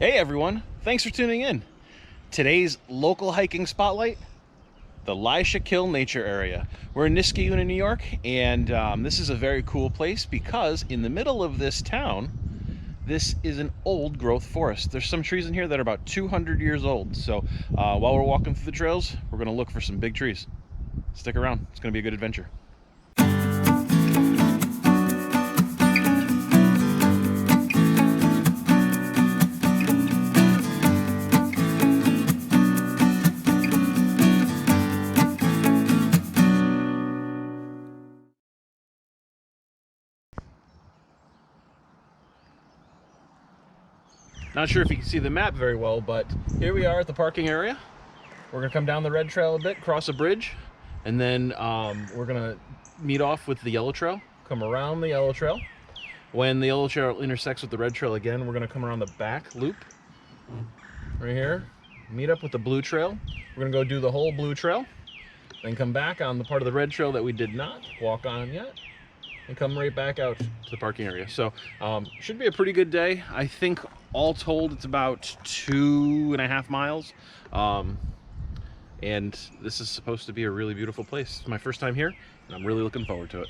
Hey everyone, thanks for tuning in. Today's local hiking spotlight, the Lisha Kill Nature Area. We're in Niskayuna, New York, and this is a very cool place because in the middle of this town, this is an old growth forest. There's some trees in here that are about 200 years old. So while we're walking through the trails, we're gonna look for some big trees. Stick around, it's gonna be a good adventure. Not sure if you can see the map very well, but here we are at the parking area. We're gonna come down the red trail a bit, cross a bridge, and then we're gonna meet off with the yellow trail, come around the yellow trail. When the yellow trail intersects with the red trail again, we're gonna come around the back loop right here, meet up with the blue trail. We're gonna go do the whole blue trail, then come back on the part of the red trail that we did not walk on yet, and come right back out to the parking area. So should be a pretty good day. I think all told it's about 2.5 miles. And this is supposed to be a really beautiful place. It's my first time here, and I'm really looking forward to it.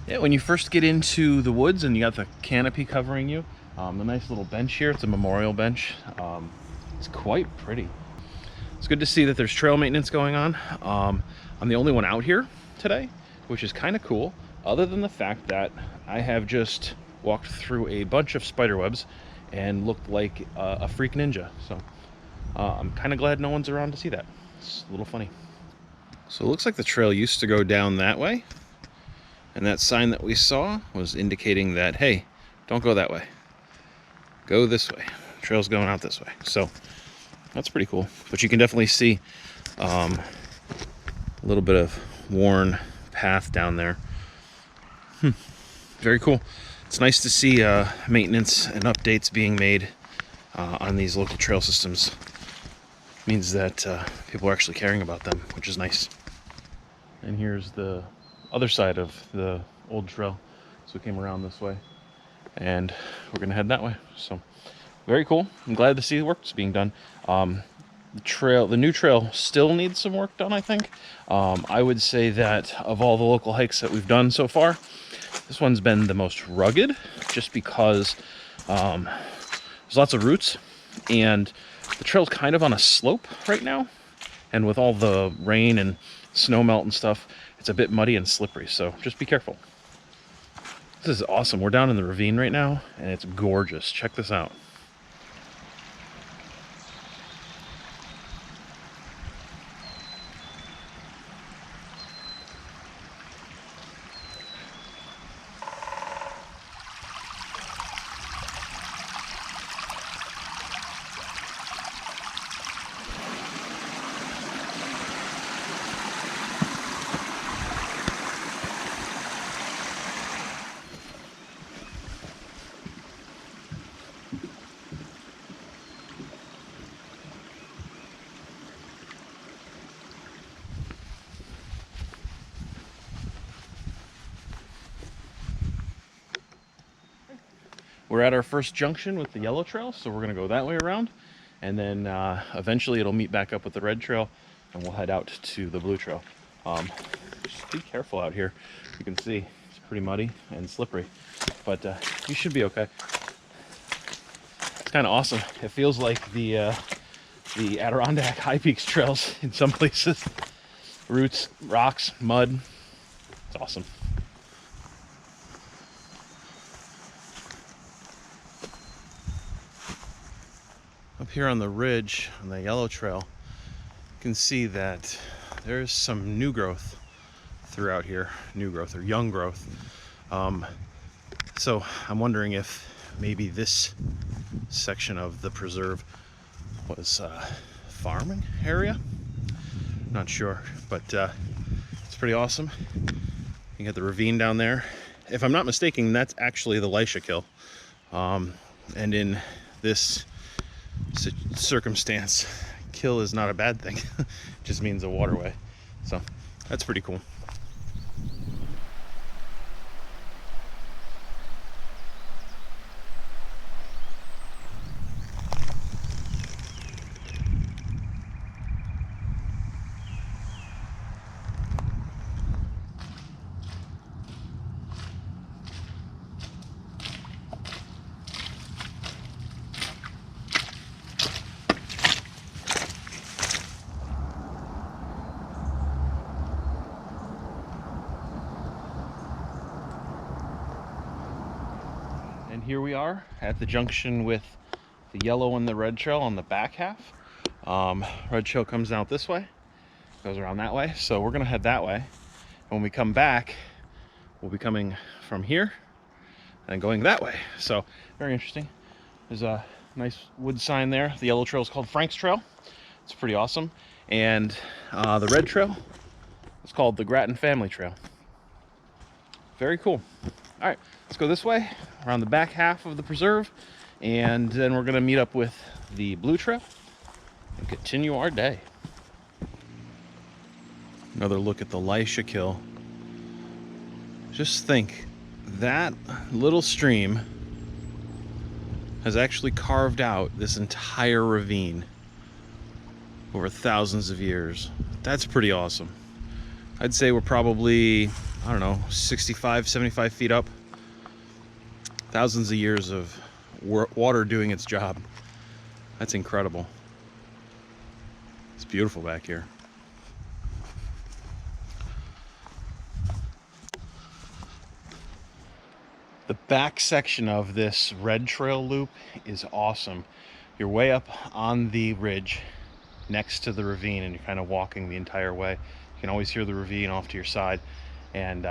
Yeah, when you first get into the woods and you got the canopy covering you, the nice little bench here, it's a memorial bench. It's quite pretty. It's good to see that there's trail maintenance going on. I'm the only one out here today, which is kind of cool, other than the fact that I have just walked through a bunch of spider webs and looked like a freak ninja. So I'm kind of glad no one's around to see that. It's a little funny. So it looks like the trail used to go down that way. And that sign that we saw was indicating that, hey, don't go that way. Go this way. The trail's going out this way. So that's pretty cool. But you can definitely see a little bit of worn path down there. Very cool. It's nice to see maintenance and updates being made on these local trail systems. It means that people are actually caring about them, which is nice. And here's the other side of the old trail. So we came around this way and we're gonna head that way. So very cool. I'm glad to see the work's being done. The new trail still needs some work done, I think. I would say that of all the local hikes that we've done so far, this one's been the most rugged, just because there's lots of roots and the trail's kind of on a slope right now. And with all the rain and snow melt and stuff, it's a bit muddy and slippery, so just be careful. This is awesome. We're down in the ravine right now, and it's gorgeous. Check this out. We're at our first junction with the yellow trail, so we're gonna go that way around, and then eventually it'll meet back up with the red trail, and we'll head out to the blue trail. Just be careful out here. You can see it's pretty muddy and slippery, but you should be okay. It's kind of awesome. It feels like the Adirondack High Peaks trails in some places. Roots, rocks, mud. It's awesome. Up here on the ridge, on the yellow trail, you can see that there's some new growth throughout here. New growth or young growth. So I'm wondering if maybe this section of the preserve was farming area. Not sure, but it's pretty awesome. You got the ravine down there. If I'm not mistaken, that's actually the Lisha Kill. And in this circumstance. Kill is not a bad thing. It just means a waterway. So that's pretty cool. And here we are at the junction with the yellow and the red trail on the back half. Red trail comes out this way, goes around that way. So we're gonna head that way. When we come back, we'll be coming from here and going that way. So very interesting. There's a nice wood sign there. The yellow trail is called Frank's Trail. It's pretty awesome. And the red trail is called the Grattan Family Trail. Very cool. All right, let's go this way around the back half of the preserve, and then we're gonna meet up with the blue trail and continue our day. Another look at the Lisha Kill. Just think, that little stream has actually carved out this entire ravine over thousands of years. That's pretty awesome. I'd say we're probably, I don't know, 65, 75 feet up. Thousands of years of water doing its job. That's incredible. It's beautiful back here. The back section of this red trail loop is awesome. You're way up on the ridge next to the ravine, and you're kind of walking the entire way. You can always hear the ravine off to your side, and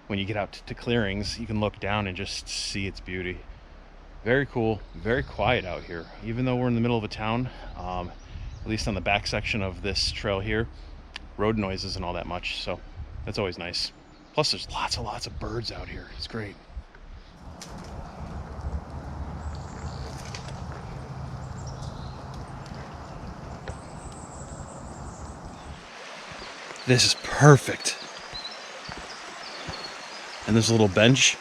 when you get out to clearings, you can look down and just see its beauty. Very cool, very quiet out here. Even though we're in the middle of a town, at least on the back section of this trail here, road noise isn't all that much, so that's always nice. Plus there's lots of birds out here. It's great. This is perfect. And this little bench,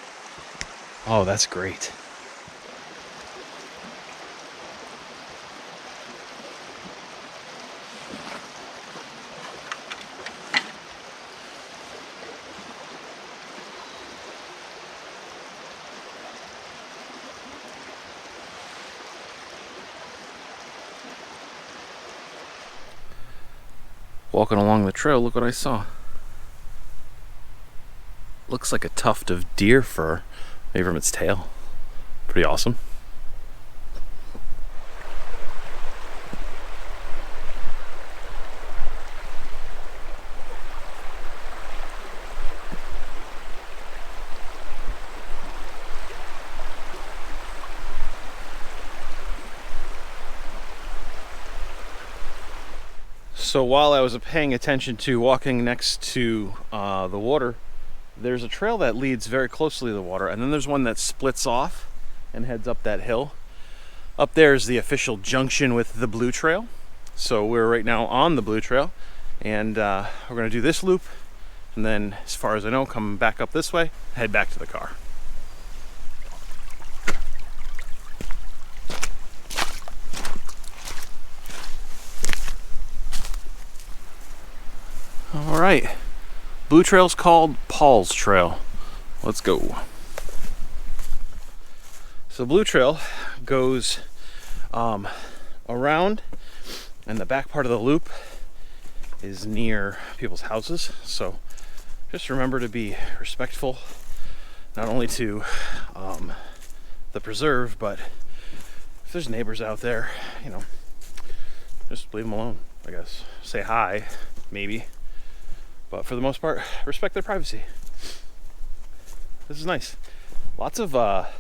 oh, that's great. Walking along the trail, look what I saw. Looks like a tuft of deer fur, maybe from its tail. Pretty awesome. So while I was paying attention to walking next to the water, there's a trail that leads very closely to the water, and then there's one that splits off and heads up that hill. Up there is the official junction with the blue trail. So we're right now on the blue trail, and we're gonna do this loop, and then as far as I know, come back up this way, head back to the car. All right, blue trail's called Paul's Trail. Let's go. So blue trail goes around, and the back part of the loop is near people's houses. So just remember to be respectful, not only to the preserve, but if there's neighbors out there, you know, just leave them alone, I guess. Say hi, maybe. But for the most part, respect their privacy. This is nice. Lots of up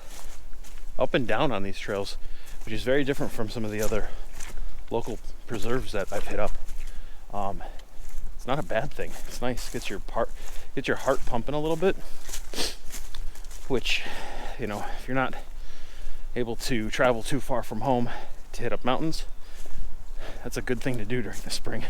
and down on these trails, which is very different from some of the other local preserves that I've hit up. It's not a bad thing. It's nice. Gets your heart pumping a little bit, which, you know, if you're not able to travel too far from home to hit up mountains. That's a good thing to do during the spring.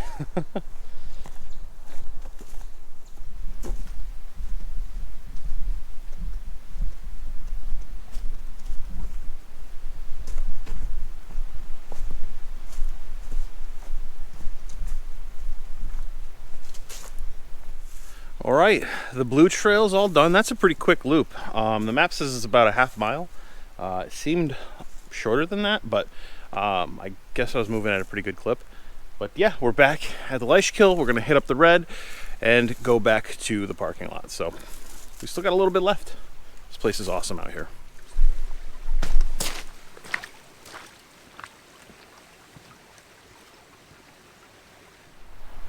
All right, the blue trail's all done. That's a pretty quick loop. The map says it's about a half mile. It seemed shorter than that, but I guess I was moving at a pretty good clip. But yeah, we're back at the Lisha Kill. We're gonna hit up the red and go back to the parking lot. So we still got a little bit left. This place is awesome out here.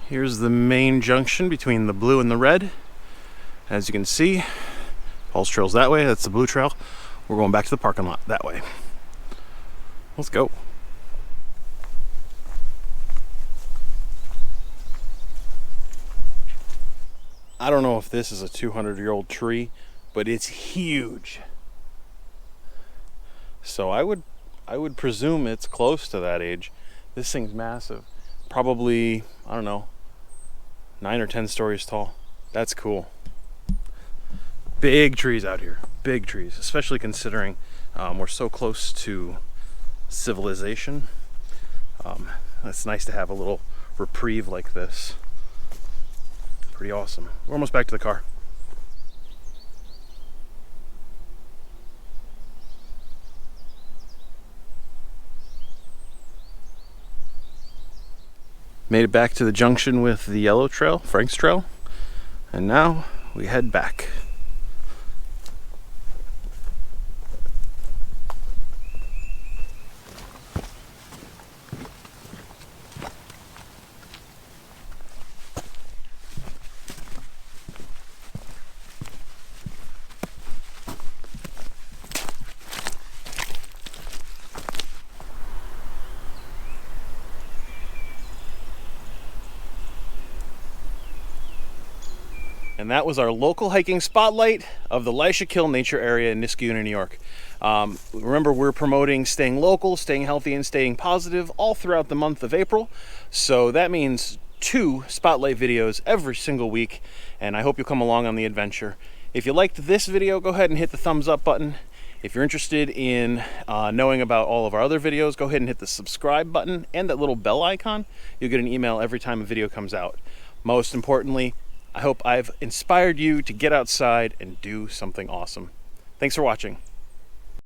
Here's the main junction between the blue and the red. As you can see, Paul's trail's that way. That's the blue trail. We're going back to the parking lot that way. Let's go. I don't know if this is a 200-year-old tree, but it's huge. So I would presume it's close to that age. This thing's massive. Probably, I don't know, 9 or 10 stories tall. That's cool. Big trees out here, big trees, especially considering we're so close to civilization. It's nice to have a little reprieve like this. Pretty awesome. We're almost back to the car. Made it back to the junction with the yellow trail, Frank's Trail, and now we head back. And that was our local hiking spotlight of the Lisha Kill Nature Area in Niskayuna, New York. Remember, we're promoting staying local, staying healthy, and staying positive all throughout the month of April. So that means 2 spotlight videos every single week, and I hope you'll come along on the adventure. If you liked this video, go ahead and hit the thumbs up button. If you're interested in knowing about all of our other videos, go ahead and hit the subscribe button and that little bell icon. You'll get an email every time a video comes out. Most importantly, I hope I've inspired you to get outside and do something awesome. Thanks for watching.